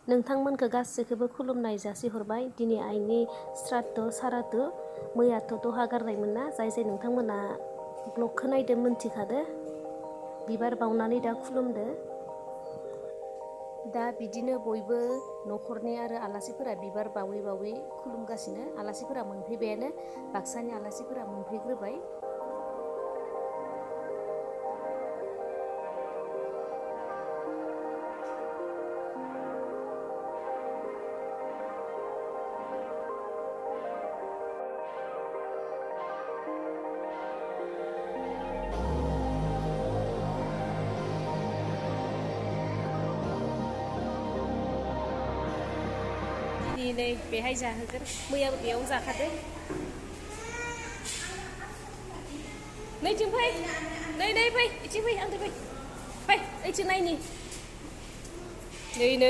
नोंथांमोनखौ गासैखौबो खुलुमनाय जासिहरबाय। दिनै आइनि श्राद्ध सारादु मैयाथ' दहा गारनायमोन ना, जाय नोंथांमोना ब्लगखौ नायदो मोनथिखादो। बिबार बावनानै दा खुलुमदो। दा बिदिनो बयबो न'खरनि आरो आलासिफोरा बिबार बावै बावै खुलुमगासिनो। आलासिफोरा मोनफैबायानो, बाक्सानि आलासिफोरा मोनफैग्रोबाय। दिनै बेहाय जाहोगोन, मैयाबो बेयाव जाखादो। नैथिं फै, नै फै, इथिं फै, आंजों फै ओइथिं नायनि। नैनो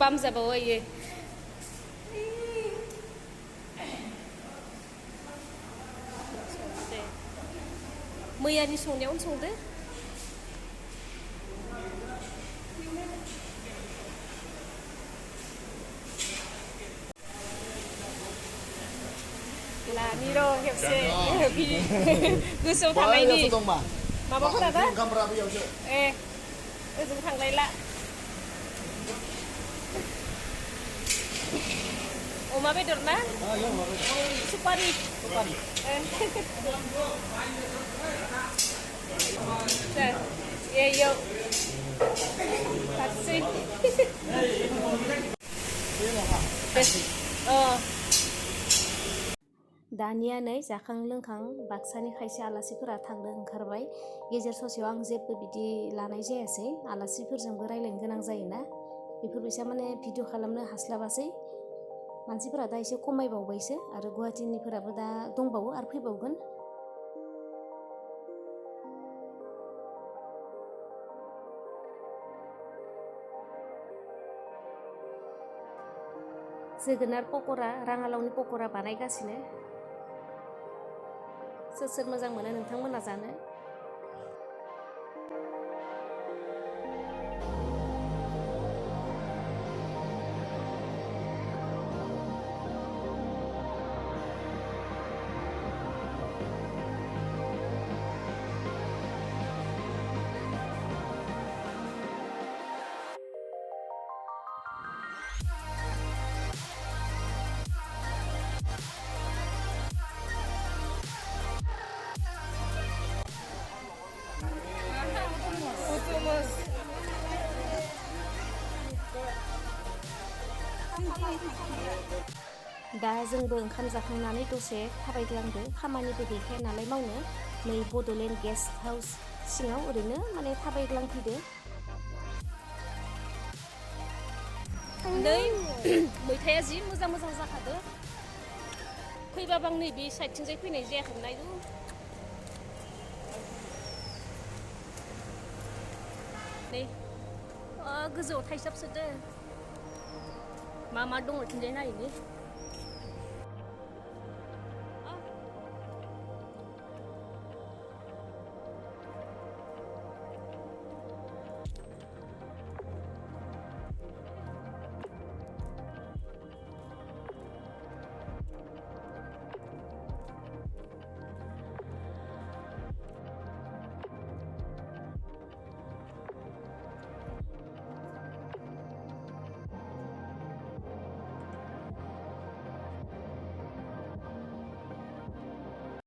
बाम जाबावो इयो। मैयानि संनायावनो संदो। लानि र' खेबसे गोसोआव थानायनि माबाफोरा दा ए ओजों थांलायला। अमा बेदर ना सुपारि इयाव हारसै दानिया नै जाखां लोंखां बाक्सानि खायसे आलासिफोरा थांनो ओंखारबाय। गेजेर ससेयाव आं जेबो बिदि लानाय जायासै, आलासिफोरजोंबो रायलायनो गोनां जायोना, बेफोरबायसा माने भिडिअ खालामनो हास्लाबासै। मानसिफोरा दा एसे खमायबावबायसो आरो गुवाहाटिनिफोराबो दा दंबावो आरो फैबावगोन। जोगोनार पक'रा, राङालावनि पक'रा बानायगासिनो। सोर मोजां मोनो नोंथांमोना जानो? दा जोंबो ओंखाम जाखांनानै दसे थाबायग्लांदो, खामानिबो गैखाया नालाय मावनो। नै बड'लेण्ड गेस्ट हाउस सिङाव ओरैनो माने थाबायग्लांफैदो। नै मैथाया जि मोजां जाखादो। फैबाबो आं नैबे साइडथिंजाय फैनाय जायाखैमोन आयु। नै गोजौआव थाइसाब सोदो। मा दङ इथिंजाय नायनि।